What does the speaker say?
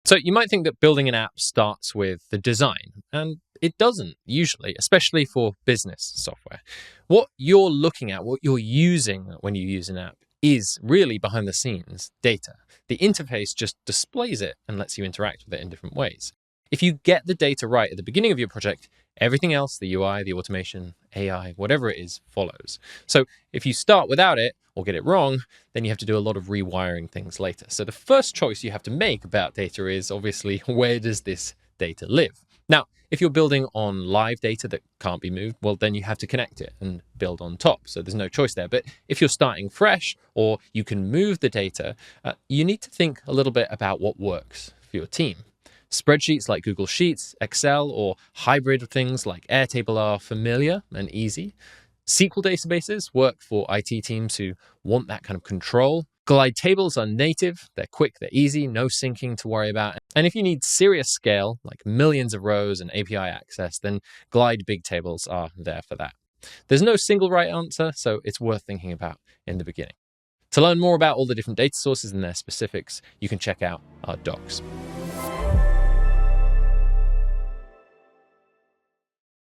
So you might think that building an app starts with the design, and it doesn't usually, especially for business software. What you're looking at, what you're using when you use an app, is really behind the scenes data. The interface just displays it and lets you interact with it in different ways. If you get the data right at the beginning of your project, everything else, the UI, the automation, AI, whatever it is, follows. So if you start without it or get it wrong, then you have to do a lot of rewiring things later. So the first choice you have to make about data is obviously, where does this data live? Now, if you're building on live data that can't be moved, well, then you have to connect it and build on top. So there's no choice there. But if you're starting fresh or you can move the data, you need to think a little bit about what works for your team. Spreadsheets like Google Sheets, Excel, or hybrid things like Airtable are familiar and easy. SQL databases work for IT teams who want that kind of control. Glide tables are native, they're quick, they're easy, no syncing to worry about. And if you need serious scale, like millions of rows and API access, then Glide big tables are there for that. There's no single right answer, so it's worth thinking about in the beginning. To learn more about all the different data sources and their specifics, you can check out our docs.